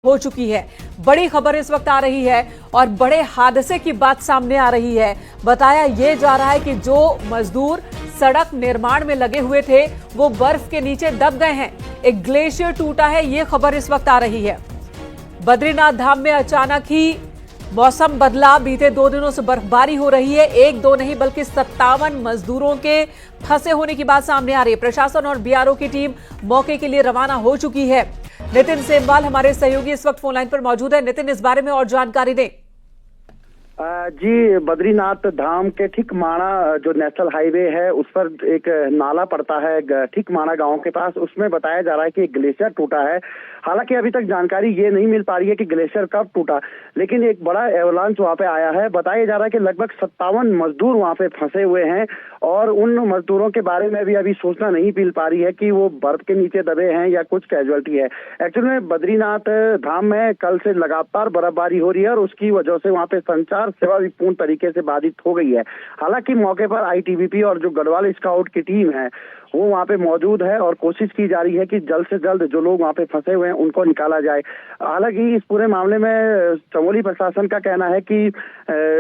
हो चुकी है। बड़ी खबर इस वक्त आ रही है और बड़े हादसे की बात सामने आ रही है। बताया यह जा रहा है कि जो मजदूर सड़क निर्माण में लगे हुए थे वो बर्फ के नीचे दब गए हैं। एक ग्लेशियर टूटा है, यह खबर इस वक्त आ रही है। बद्रीनाथ धाम में अचानक ही मौसम बदला। बीते 2 दिनों से बर्फबारी हो रही है। 1-2 नहीं बल्कि 57 मजदूरों के फंसे होने की बात सामने आ रही है। प्रशासन और बीआरओ की टीम मौके के लिए रवाना हो चुकी है। नितिन सेमवाल हमारे सहयोगी इस वक्त फोनलाइन पर मौजूद है। नितिन, इस बारे में और जानकारी दें। जी, बद्रीनाथ धाम के ठीक माणा जो नेशनल हाईवे है उस पर एक नाला पड़ता है ठीक माणा गांव के पास। उसमें बताया जा रहा है कि एक ग्लेशियर टूटा है। हालांकि अभी तक जानकारी ये नहीं मिल पा रही है कि ग्लेशियर कब टूटा, लेकिन एक बड़ा एवलांच वहां पे आया है। बताया जा रहा है कि लगभग 57 मजदूर वहां पे फंसे हुए हैं और उन मजदूरों के बारे में भी अभी सूचना नहीं मिल पा रही है कि वो बर्फ के नीचे दबे हैं या कुछ कैजुअलिटी है। एक्चुअली में बद्रीनाथ धाम में कल से लगातार बर्फबारी हो रही है और उसकी वजह से वहां पे संचार सेवा भी पूर्ण तरीके से बाधित हो गई है। हालांकि मौके पर आईटीबीपी और जो गढ़वाल स्काउट की टीम है वो वहां पे मौजूद है और कोशिश की जा रही है कि जल्द से जल्द जो लोग वहां पे फंसे हुए हैं उनको निकाला जाए। हालांकि इस पूरे मामले में चमोली प्रशासन का कहना है कि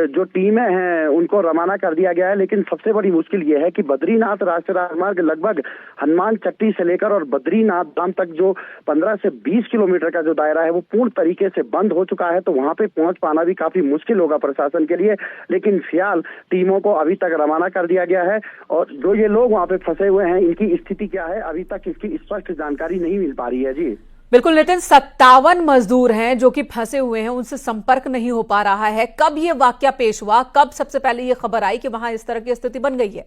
जो टीमें हैं उनको रवाना कर दिया गया है, लेकिन सबसे बड़ी मुश्किल ये है कि बद्रीनाथ राष्ट्रीय राजमार्ग लगभग हनुमान चट्टी से लेकर और बद्रीनाथ धाम तक जो 15 से 20 किलोमीटर का जो दायरा है वो पूर्ण तरीके से बंद हो चुका है। तो वहां पे पहुंच पाना भी काफी मुश्किल होगा प्रशासन के लिए, लेकिन फिलहाल टीमों को अभी तक रवाना कर दिया गया है और जो ये लोग वहां पे फंसे हुए हैं इनकी स्थिति क्या है अभी तक इसकी स्पष्ट जानकारी नहीं मिल पा रही है। जी बिल्कुल नितिन, 57 मजदूर हैं जो कि फंसे हुए हैं, उनसे संपर्क नहीं हो पा रहा है। कब ये वाकया पेश हुआ, कब सबसे पहले ये खबर आई कि वहां इस तरह की स्थिति बन गई है?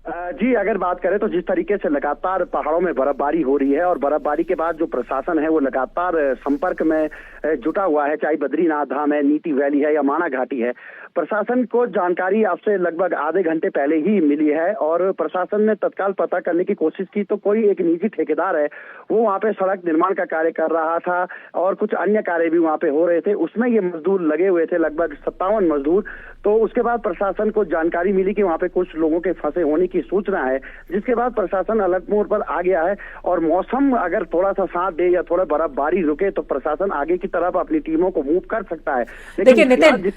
जी, अगर बात करें तो जिस तरीके से लगातार पहाड़ों में बर्फबारी हो रही है और बर्फबारी के बाद जो प्रशासन है वो लगातार संपर्क में जुटा हुआ है, चाहे बद्रीनाथ धाम है, नीति वैली है या माना घाटी है। प्रशासन को जानकारी आपसे लगभग आधे घंटे पहले ही मिली है और प्रशासन ने तत्काल पता करने की कोशिश की तो कोई एक निजी ठेकेदार है वो वहां पे सड़क निर्माण का कार्य कर रहा था और कुछ अन्य कार्य भी वहां पे हो रहे थे। उसमें ये मजदूर लगे हुए थे, लगभग 57 मजदूर। तो उसके बाद प्रशासन को जानकारी मिली कि वहां पे कुछ लोगों के फंसे होने की सूचना है, जिसके बाद प्रशासन अलर्ट मोड पर आ गया है और मौसम अगर थोड़ा सा साथ दे या थोड़ा बर्फबारी रुके तो प्रशासन आगे की तरफ अपनी टीमों को मूव कर सकता है। देखिए नितिन,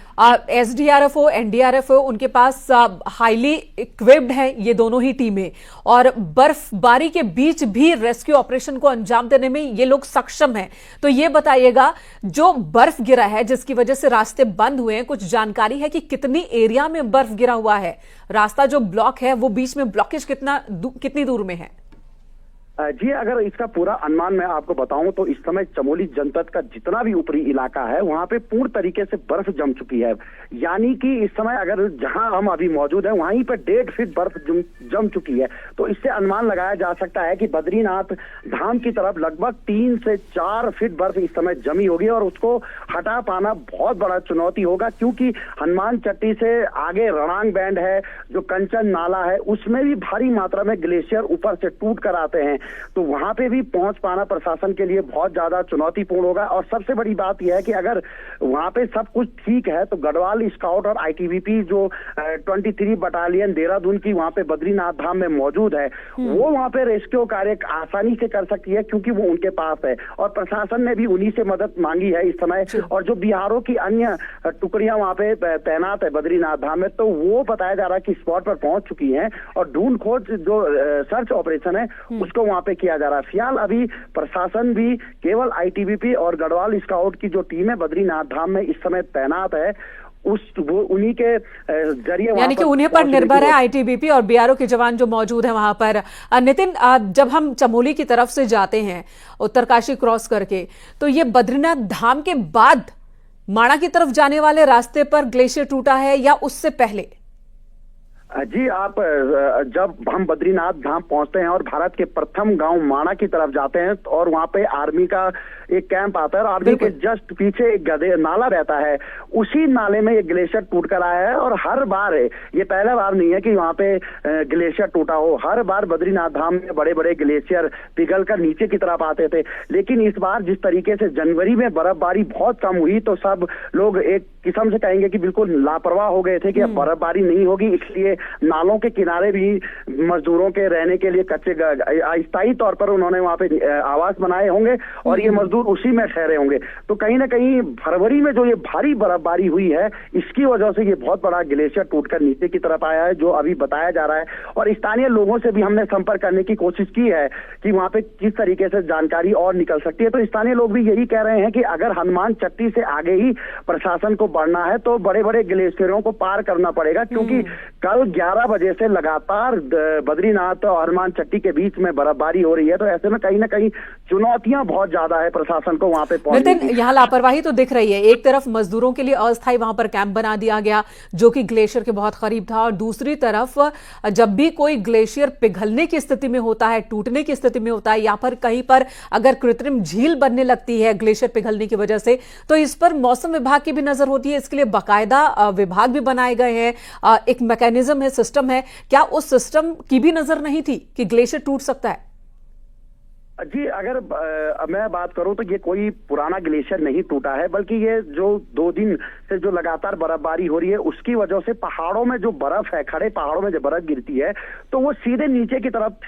एसडीआरएफ हो, एनडीआरएफ हो, उनके पास हाईली इक्विप्ड है ये दोनों ही टीमें और बर्फबारी के बीच भी रेस्क्यू ऑपरेशन को अंजाम देने में ये लोग सक्षम हैं। तो ये बताइएगा, जो बर्फ गिरा है जिसकी वजह से रास्ते बंद हुए हैं, कुछ जानकारी है कि कितनी एरिया में बर्फ गिरा हुआ है? रास्ता जो ब्लॉक है वो बीच में ब्लॉकेज कितनी दूर में है? जी, अगर इसका पूरा अनुमान मैं आपको बताऊं तो इस समय चमोली जनपद का जितना भी ऊपरी इलाका है वहां पे पूर्ण तरीके से बर्फ जम चुकी है। यानी कि इस समय अगर जहां हम अभी मौजूद हैं वहीं पर 1.5 फीट बर्फ जम चुकी है। तो इससे अनुमान लगाया जा सकता है कि बद्रीनाथ धाम की तरफ लगभग 3 से 4 फीट बर्फ इस समय जमी होगी और उसको हटा पाना बहुत बड़ा चुनौती होगा, क्योंकि हनुमान चट्टी से आगे रणांग बैंड है, जो कंचन नाला है, उसमें भी भारी मात्रा में ग्लेशियर ऊपर से टूट कर आते हैं। तो वहां पे भी पहुंच पाना प्रशासन के लिए बहुत ज्यादा चुनौतीपूर्ण होगा। और सबसे बड़ी बात यह है कि अगर वहां पे सब कुछ ठीक है तो गढ़वाल स्काउट और आईटीबीपी जो 23 बटालियन देहरादून की वहां पे बद्रीनाथ धाम में मौजूद है वो वहां पे रेस्क्यू कार्य आसानी से कर सकती है, क्योंकि वो उनके पास है और प्रशासन ने भी उन्हीं से मदद मांगी है इस समय। और जो बिहारों की अन्य टुकड़ियां वहां पे तैनात है बद्रीनाथ धाम में, तो वो बताया जा रहा है कि स्पॉट पर पहुंच चुकी है और ढूंढ खोज जो सर्च ऑपरेशन है उसको वहां पे किया जा रहा है। फिलहाल अभी प्रशासन भी केवल आईटीबीपी और गढ़वाल स्काउट की जो टीम है बद्रीनाथ धाम में इस समय तैनात है वो उन्हीं के जरिए, यानी कि उन्हीं पर निर्भर है आईटीबीपी और बीआरओ के जवान जो मौजूद हैं वहां पर। नितिन, जब हम चमोली की तरफ से जाते हैं उत्तरकाशी क्रॉस करके, तो ये बद्रीनाथ धाम के बाद माणा की तरफ जाने वाले रास्ते पर ग्लेशियर टूटा है या उससे पहले? जी, आप जब हम बद्रीनाथ धाम पहुंचते हैं और भारत के प्रथम गांव माणा की तरफ जाते हैं और वहां पे आर्मी का एक कैंप आता है और आर्मी के जस्ट पीछे एक नाला रहता है, उसी नाले में ये ग्लेशियर टूट कर आया है। और हर बार ये पहला बार नहीं है कि वहां पे ग्लेशियर टूटा हो, हर बार बद्रीनाथ धाम में बड़े बड़े ग्लेशियर पिघल कर नीचे की तरफ आते थे। लेकिन इस बार जिस तरीके से जनवरी में बर्फबारी बहुत कम हुई तो सब लोग एक किस्म से कहेंगे कि बिल्कुल लापरवाह हो गए थे कि अब बर्फबारी नहीं होगी, इसलिए नालों के किनारे भी मजदूरों के रहने के लिए कच्चे अस्थायी तौर पर उन्होंने वहां पे आवास बनाए होंगे और ये मजदूर मजदूर उसी में ठहरे होंगे। तो कहीं ना कहीं फरवरी में जो ये भारी बर्फबारी हुई है, इसकी वजह से ये बहुत बड़ा ग्लेशियर टूटकर नीचे की तरफ आया है, जो अभी बताया जा रहा है। और स्थानीय लोगों से भी हमने संपर्क करने की कोशिश की है कि वहां पे किस तरीके से जानकारी और निकल सकती है। तो स्थानीय लोग भी यही कह रहे हैं कि अगर हनुमान चट्टी से आगे ही प्रशासन को बढ़ना है तो बड़े बड़े ग्लेशियरों को पार करना पड़ेगा, क्योंकि कल 11 बजे से लगातार बद्रीनाथ और हनुमान चट्टी के बीच में बर्फबारी हो रही है। तो ऐसे में कहीं ना कहीं चुनौतियां बहुत ज्यादा है प्रशासन को वहां पे पहुंचने की। यहाँ लापरवाही तो दिख रही है। एक तरफ मजदूरों के लिए अस्थायी वहां पर कैंप बना दिया गया जो कि ग्लेशियर के बहुत करीब था, और दूसरी तरफ जब भी कोई ग्लेशियर पिघलने की स्थिति में होता है, टूटने की स्थिति में होता है, या फिर कहीं पर अगर कृत्रिम झील बनने लगती है ग्लेशियर पिघलने की वजह से, तो इस पर मौसम विभाग की भी नजर होती है। इसके लिए बाकायदा विभाग भी बनाए गए हैं, एक मैकेनिज्म है, सिस्टम है। क्या उस सिस्टम की भी नजर नहीं थी कि ग्लेशियर टूट सकता है? जी, अगर मैं बात करूं तो ये कोई पुराना ग्लेशियर नहीं टूटा है, बल्कि ये जो 2 दिन से जो लगातार बर्फबारी हो रही है उसकी वजह से पहाड़ों में जो बर्फ है, खड़े पहाड़ों में जो बर्फ गिरती है तो वो सीधे नीचे की तरफ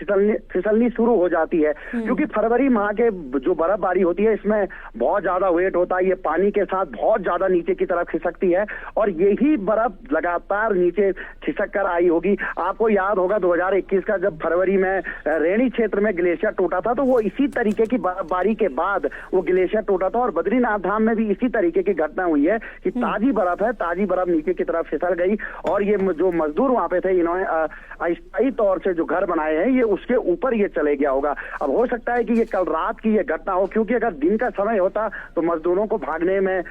फिसलनी शुरू हो जाती है। क्योंकि फरवरी माह के जो बर्फबारी होती है इसमें बहुत ज्यादा वेट होता है, ये पानी के साथ बहुत ज्यादा नीचे की तरफ खिसकती है, और यही बर्फ लगातार नीचे खिसक कर आई होगी। आपको याद होगा 2021 का जब फरवरी में रेणी क्षेत्र में ग्लेशियर टूटा था, तो वो इसी तरीके की बर्फबारी के बाद वो ग्लेशियर टूटा था। और बद्रीनाथ धाम में भी इसी तरीके की घटना हुई है कि ताजी बर्फ है, ताजी बर्फ नीचे की तरफ फिसल गई, और ये जो मजदूर वहां पे थे इन्होंने अस्थायी तौर से जो घर बनाए हैं ये उसके ऊपर ये चले गया होगा। अब हो सकता है कि ये कल रात की ये घटना हो, क्योंकि अगर दिन का समय होता तो मजदूरों को भागने में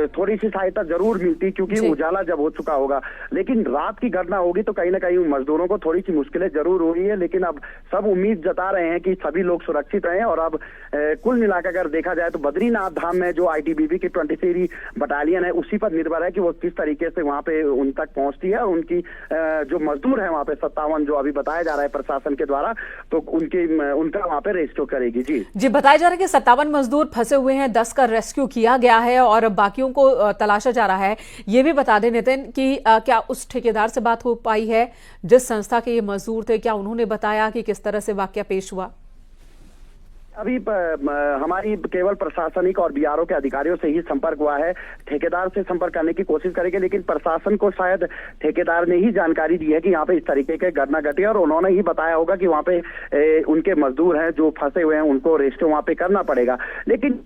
थोड़ी सी सहायता जरूर मिलती, क्योंकि उजाला जब हो चुका होगा। लेकिन रात की घटना होगी तो कहीं ना कहीं मजदूरों को थोड़ी सी मुश्किलें जरूर हो रही है। लेकिन अब सब उम्मीद जता रहे हैं कि सभी लोग सुरक्षित रहे। और अब कुल मिलाकर अगर देखा जाए तो बद्रीनाथ धाम में जो आईटीबीपी की 23 बटालियन है उसी पर निर्भर है कि वो किस तरीके से वहां पे उन तक पहुंचती है। और उनकी जो मजदूर है वहां पे 57 जो अभी बताया जा रहा है प्रशासन के द्वारा, तो उनका वहां पे रेस्क्यू करेगी। जी बताया जा रहा है कि 57 मजदूर फंसे हुए हैं, 10 का रेस्क्यू किया गया है और बाकियों को तलाशा जा रहा है। ये भी बता दें नितिन कि क्या उस ठेकेदार से बात हो पाई है जिस संस्था के ये मजदूर थे? क्या उन्होंने बताया कि किस तरह से वाकया पेश हुआ? अभी हमारी केवल प्रशासनिक और बीआरओ के अधिकारियों से ही संपर्क हुआ है। ठेकेदार से संपर्क करने की कोशिश करेंगे, लेकिन प्रशासन को शायद ठेकेदार ने ही जानकारी दी है कि यहाँ पे इस तरीके के घटना घटी है, और उन्होंने ही बताया होगा कि वहाँ पे उनके मजदूर हैं जो फंसे हुए हैं, उनको रेस्क्यू वहाँ पे करना पड़ेगा। लेकिन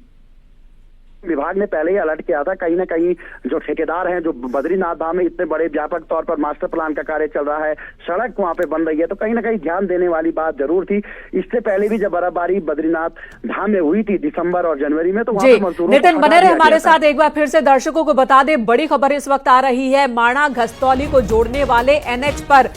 विभाग ने पहले ही अलर्ट किया था, कहीं ना कहीं जो ठेकेदार हैं, जो बद्रीनाथ धाम में इतने बड़े व्यापक तौर पर मास्टर प्लान का कार्य चल रहा है, सड़क वहां पे बन रही है, तो कहीं ना कहीं ध्यान देने वाली बात जरूर थी। इससे पहले भी जब बर्फबारी बद्रीनाथ धाम में हुई थी दिसंबर और जनवरी में, तो वहां पे मजदूरों नितिन बने रहे हमारे साथ। एक बार फिर से दर्शकों को बता दें, बड़ी खबर इस वक्त आ रही है। माणा घस्तौली को जोड़ने वाले एनएच पर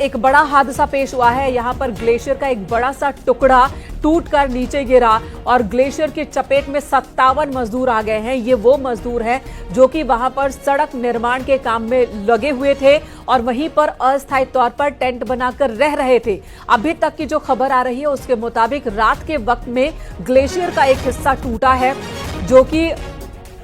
एक बड़ा हादसा पेश हुआ है। यहां पर ग्लेशियर का एक बड़ा सा टुकड़ा टूटकर नीचे गिरा और ग्लेशियर की चपेट में 57 मजदूर आ गए हैं। ये वो मजदूर हैं जो कि वहां पर सड़क निर्माण के काम में लगे हुए थे और वहीं पर अस्थायी तौर पर टेंट बनाकर रह रहे थे। अभी तक की जो खबर आ रही है उसके मुताबिक रात के वक्त में ग्लेशियर का एक हिस्सा टूटा है जो कि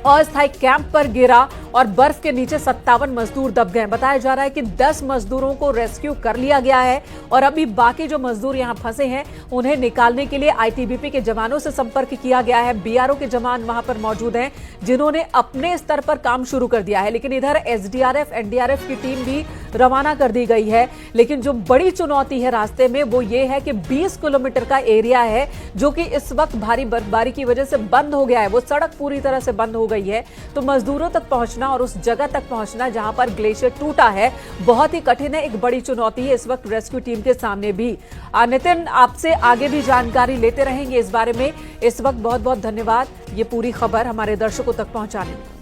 अस्थायी कैंप पर गिरा और बर्फ के नीचे 57 मजदूर दब गए। बताया जा रहा है कि 10 मजदूरों को रेस्क्यू कर लिया गया है और अभी बाकी जो मजदूर यहां फंसे हैं उन्हें निकालने के लिए आईटीबीपी के जवानों से संपर्क किया गया है। बीआरओ के जवान वहां पर मौजूद हैं जिन्होंने अपने स्तर पर काम शुरू कर दिया है, लेकिन इधर एसडीआरएफ एनडीआरएफ की टीम भी रवाना कर दी गई है। लेकिन जो बड़ी चुनौती है रास्ते में वो ये है कि 20 किलोमीटर का एरिया है जो कि इस वक्त भारी बर्फबारी की वजह से बंद हो गया है। वो सड़क पूरी तरह से बंद हो गई है, तो मजदूरों तक पहुंचना और उस जगह तक पहुंचना जहां पर ग्लेशियर टूटा है बहुत ही कठिन है। एक बड़ी चुनौती है इस वक्त रेस्क्यू टीम के सामने भी। नितिन, आपसे आगे भी जानकारी लेते रहेंगे इस बारे में। इस वक्त बहुत बहुत धन्यवाद ये पूरी खबर हमारे दर्शकों तक पहुंचाने में।